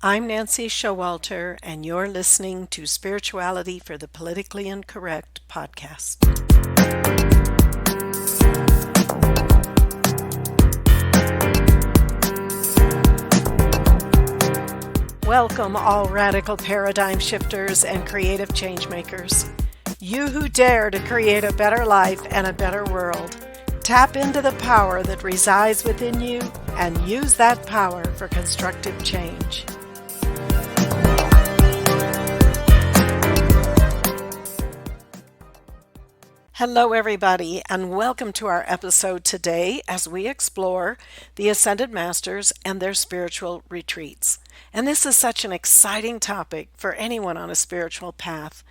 I'm Nancy Showalter, and you're listening to Spirituality for the Politically Incorrect podcast. Welcome, all radical paradigm shifters and creative change makers. You who dare to create a better life and a better world. Tap into the power that resides within you and use that power for constructive change. Hello, everybody, and welcome to our episode today as we explore the Ascended Masters and their spiritual retreats. And this is such an exciting topic for anyone on a spiritual path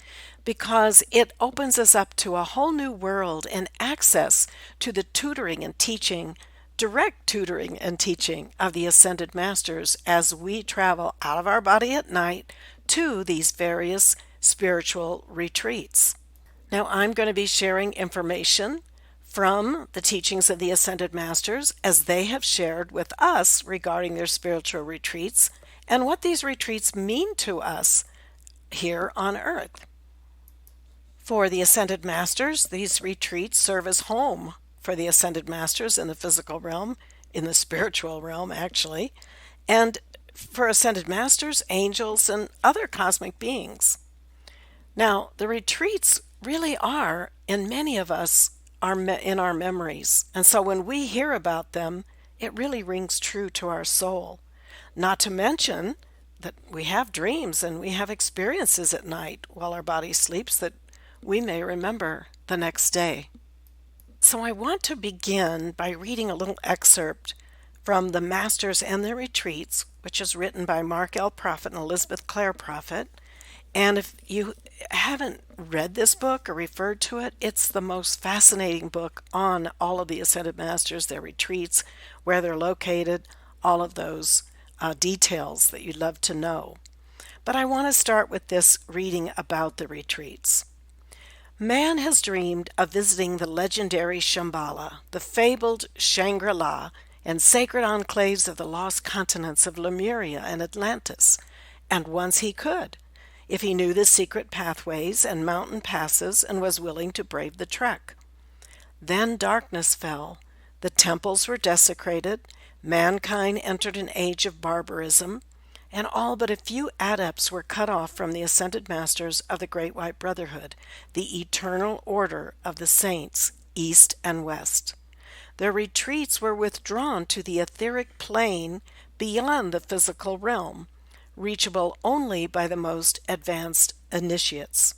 because it opens us up to a whole new world and access to the tutoring and teaching, direct tutoring and teaching of the Ascended Masters as we travel out of our body at night to these various spiritual retreats. Now, I'm going to be sharing information from the teachings of the Ascended Masters as they have shared with us regarding their spiritual retreats and what these retreats mean to us here on Earth. For the Ascended Masters, these retreats serve as home for the Ascended Masters in the physical realm, in the spiritual realm, actually, and for Ascended Masters, angels, and other cosmic beings. Now, the retreats really are, in many of us, in our memories. And so when we hear about them, it really rings true to our soul. Not to mention that we have dreams and we have experiences at night while our body sleeps that we may remember the next day. So I want to begin by reading a little excerpt from The Masters and Their Retreats, which is written by Mark L. Prophet and Elizabeth Clare Prophet. And if you haven't read this book or referred to it, it's the most fascinating book on all of the Ascended Masters, their retreats, where they're located, all of those details that you'd love to know. But I want to start with this reading about the retreats. Man has dreamed of visiting the legendary Shambhala, the fabled Shangri-La, and sacred enclaves of the lost continents of Lemuria and Atlantis. And once he could, if he knew the secret pathways and mountain passes and was willing to brave the trek. Then darkness fell, the temples were desecrated, mankind entered an age of barbarism, and all but a few adepts were cut off from the Ascended Masters of the Great White Brotherhood, the eternal order of the saints, east and west. Their retreats were withdrawn to the etheric plane beyond the physical realm, reachable only by the most advanced initiates.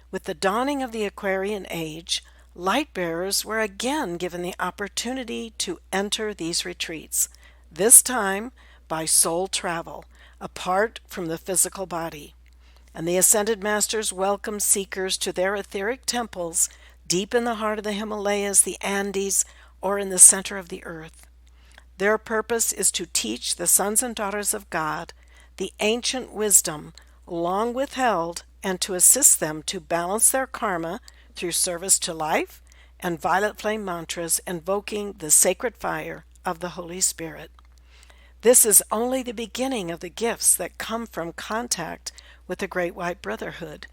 With the dawning of the Aquarian Age, light-bearers were again given the opportunity to enter these retreats, this time by soul travel, apart from the physical body. And the Ascended Masters welcome seekers to their etheric temples deep in the heart of the Himalayas, the Andes, or in the center of the earth. Their purpose is to teach the sons and daughters of God the ancient wisdom long withheld and to assist them to balance their karma through service to life and violet flame mantras invoking the sacred fire of the Holy Spirit. This is only the beginning of the gifts that come from contact with the Great White Brotherhood,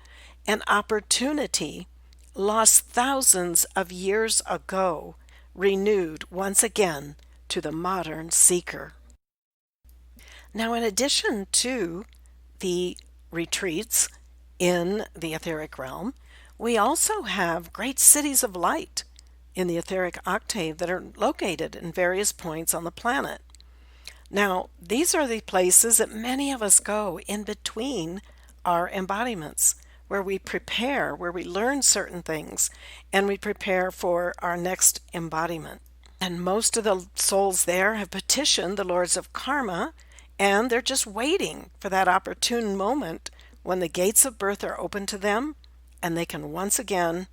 an opportunity lost thousands of years ago, renewed once again to the modern seeker. Now, in addition to the retreats in the etheric realm, we also have great cities of light in the etheric octave that are located in various points on the planet. Now, these are the places that many of us go in between our embodiments, where we prepare, where we learn certain things, and we prepare for our next embodiment. And most of the souls there have petitioned the Lords of Karma, and they're just waiting for that opportune moment when the gates of birth are open to them and they can once again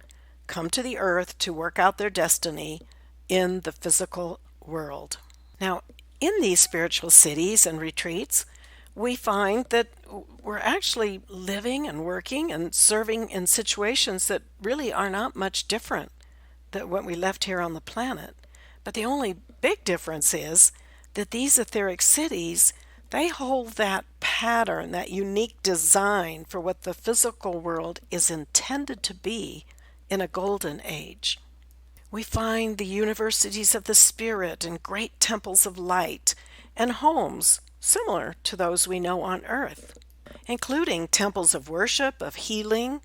come to the earth to work out their destiny in the physical world. Now, in these spiritual cities and retreats, we find that we're actually living and working and serving in situations that really are not much different than what we left here on the planet. But the only big difference is that these etheric cities They hold that pattern, that unique design for what the physical world is intended to be in a golden age. We find the universities of the spirit and great temples of light and homes similar to those we know on earth, including temples of worship, of healing,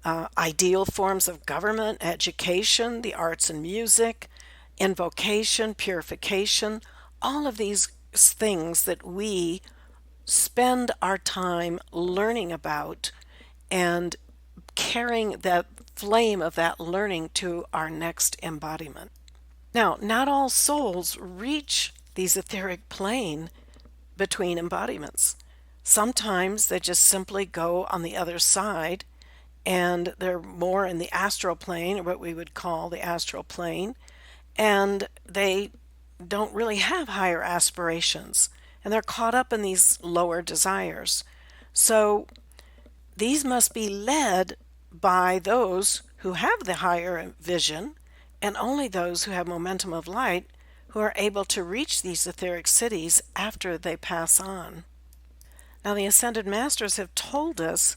ideal forms of government, education, the arts and music, invocation, purification, all of these things that we spend our time learning about and carrying that flame of that learning to our next embodiment. Now, not all souls reach these etheric plane between embodiments. Sometimes they just simply go on the other side and they're more in the astral plane, or what we would call the astral plane, and they don't really have higher aspirations and they're caught up in these lower desires. So these must be led by those who have the higher vision, and only those who have momentum of light who are able to reach these etheric cities after they pass on. Now, the Ascended Masters have told us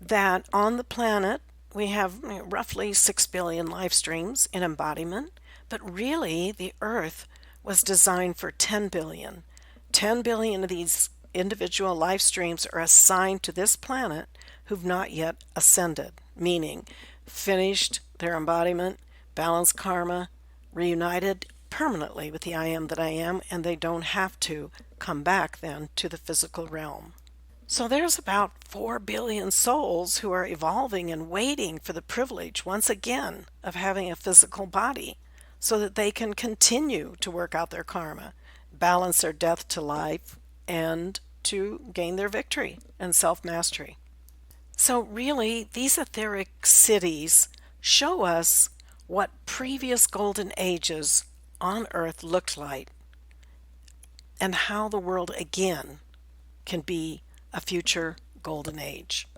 that on the planet we have roughly 6 billion life streams in embodiment, but really the Earth was designed for 10 billion. 10 billion of these individual life streams are assigned to this planet who've not yet ascended, meaning finished their embodiment, balanced karma, reunited permanently with the I am that I am, and they don't have to come back then to the physical realm. So there's about 4 billion souls who are evolving and waiting for the privilege, once again, of having a physical body so that they can continue to work out their karma, balance their death to life, and to gain their victory and self-mastery. So really, these etheric cities show us what previous golden ages on Earth looked like and how the world again can be a future golden age.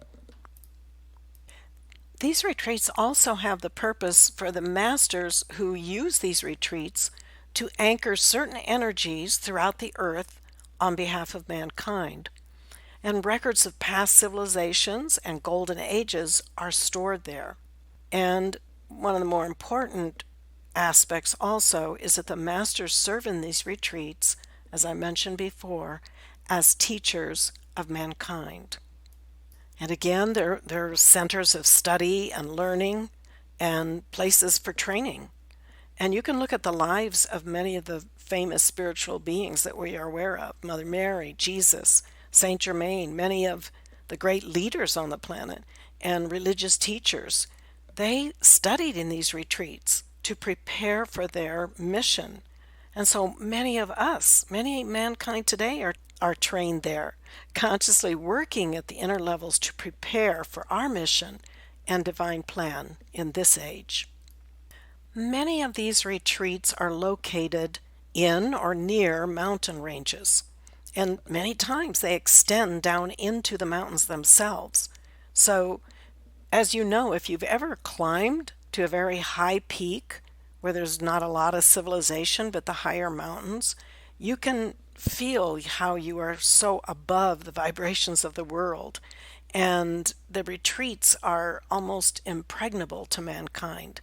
These retreats also have the purpose for the masters who use these retreats to anchor certain energies throughout the earth on behalf of mankind. And records of past civilizations and golden ages are stored there. And one of the more important aspects also is that the masters serve in these retreats, as I mentioned before, as teachers of mankind. And again, they're centers of study and learning and places for training. And you can look at the lives of many of the famous spiritual beings that we are aware of, Mother Mary, Jesus, Saint Germain, many of the great leaders on the planet and religious teachers. They studied in these retreats to prepare for their mission. And so many of us, many mankind today are trained there, consciously working at the inner levels to prepare for our mission and divine plan in this age. Many of these retreats are located in or near mountain ranges, and many times they extend down into the mountains themselves. So, as you know, if you've ever climbed to a very high peak where there's not a lot of civilization but the higher mountains, you can feel how you are so above the vibrations of the world. And the retreats are almost impregnable to mankind.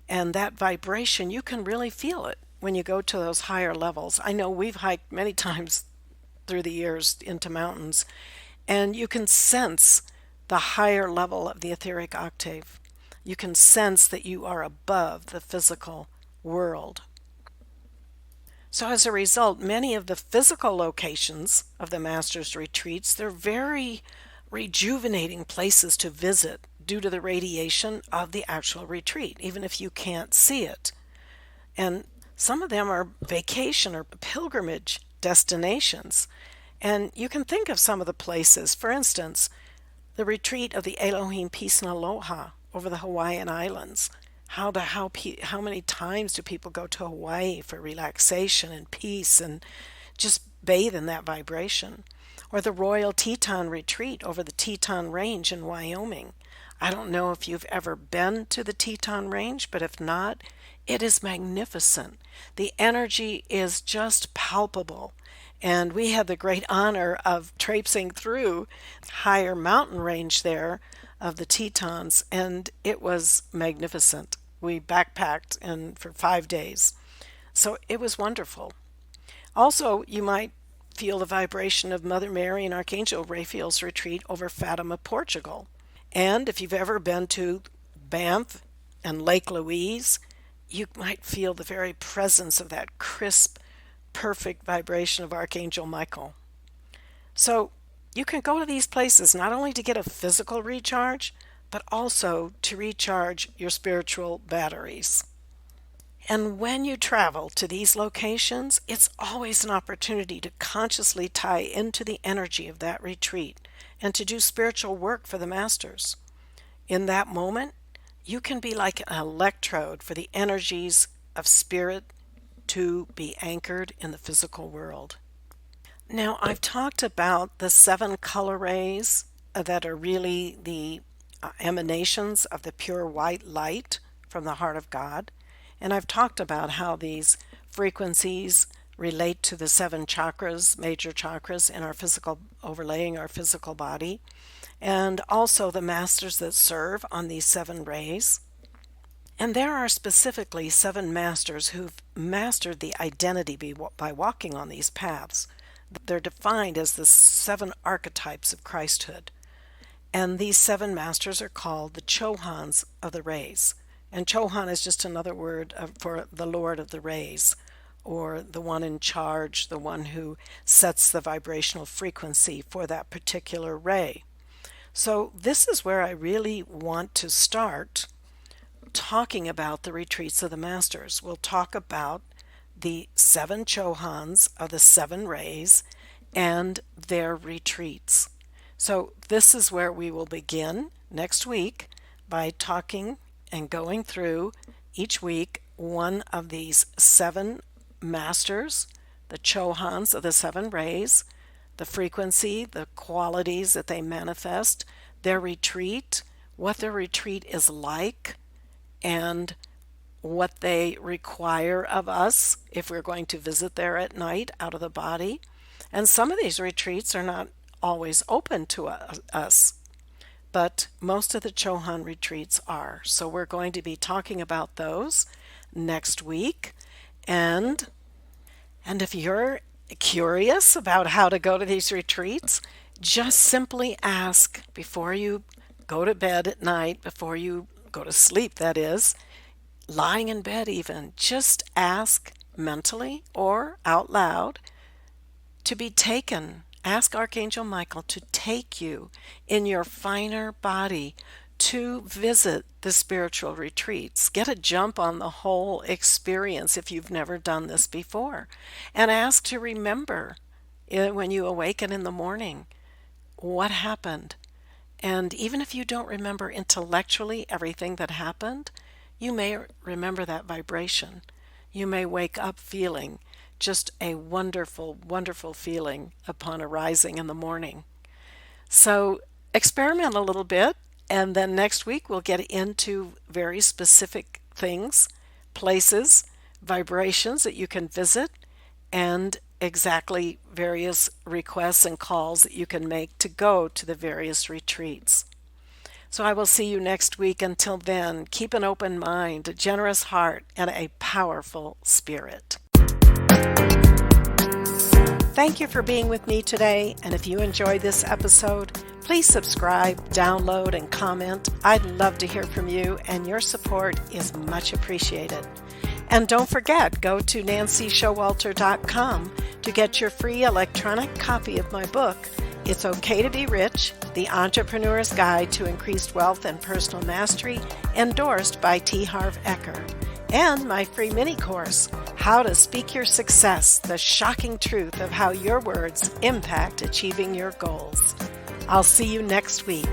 And that vibration, you can really feel it when you go to those higher levels. I know we've hiked many times through the years into mountains, and you can sense the higher level of the etheric octave. You can sense that you are above the physical world. So as a result, many of the physical locations of the Master's retreats, they're very rejuvenating places to visit due to the radiation of the actual retreat, even if you can't see it. And some of them are vacation or pilgrimage destinations. And you can think of some of the places. For instance, the retreat of the Elohim Peace and Aloha over the Hawaiian Islands. How many times do people go to Hawaii for relaxation and peace and just bathe in that vibration? Or the Royal Teton Retreat over the Teton Range in Wyoming. I don't know if you've ever been to the Teton Range, but if not, it is magnificent. The energy is just palpable. And we had the great honor of traipsing through higher mountain range there of the Tetons, and it was magnificent. We backpacked for 5 days. So it was wonderful. Also, you might feel the vibration of Mother Mary and Archangel Raphael's retreat over Fatima, Portugal. And if you've ever been to Banff and Lake Louise, you might feel the very presence of that crisp, perfect vibration of Archangel Michael. So you can go to these places not only to get a physical recharge, but also to recharge your spiritual batteries. And when you travel to these locations, it's always an opportunity to consciously tie into the energy of that retreat and to do spiritual work for the masters. In that moment, you can be like an electrode for the energies of spirit to be anchored in the physical world. Now, I've talked about the 7 color rays that are really the emanations of the pure white light from the heart of God. And I've talked about how these frequencies relate to the 7 chakras, major chakras in our physical, overlaying our physical body, and also the masters that serve on these 7 rays. And there are specifically 7 masters who've mastered the identity by walking on these paths. They're defined as the 7 archetypes of Christhood. And these 7 masters are called the Chohans of the rays. And Chohan is just another word for the Lord of the rays, or the one in charge, the one who sets the vibrational frequency for that particular ray. So this is where I really want to start talking about the retreats of the masters. We'll talk about the 7 Chohans of the 7 rays and their retreats. So this is where we will begin next week by talking and going through each week one of these 7 masters, the Chohans of the 7 rays, the frequency, the qualities that they manifest, their retreat, what their retreat is like, and what they require of us if we're going to visit there at night out of the body. And some of these retreats are not always open to us, but most of the Chohan retreats are. So we're going to be talking about those next week. And if you're curious about how to go to these retreats, just simply ask before you go to bed at night, before you go to sleep, that is, lying in bed even, just ask mentally or out loud to be taken. Ask Archangel Michael to take you in your finer body to visit the spiritual retreats. Get a jump on the whole experience if you've never done this before. And ask to remember when you awaken in the morning what happened. And even if you don't remember intellectually everything that happened, you may remember that vibration. You may wake up feeling just a wonderful, wonderful feeling upon arising in the morning. So experiment a little bit, and then next week we'll get into very specific things, places, vibrations that you can visit, and exactly various requests and calls that you can make to go to the various retreats. So I will see you next week. Until then, keep an open mind, a generous heart, and a powerful spirit. Thank you for being with me today, and if you enjoyed this episode, please subscribe, download, and comment. I'd love to hear from you, and your support is much appreciated. And don't forget, go to nancyshowalter.com to get your free electronic copy of my book, It's Okay to Be Rich, The Entrepreneur's Guide to Increased Wealth and Personal Mastery, endorsed by T. Harv Eker. And my free mini course, How to Speak Your Success, the shocking truth of how your words impact achieving your goals. I'll see you next week.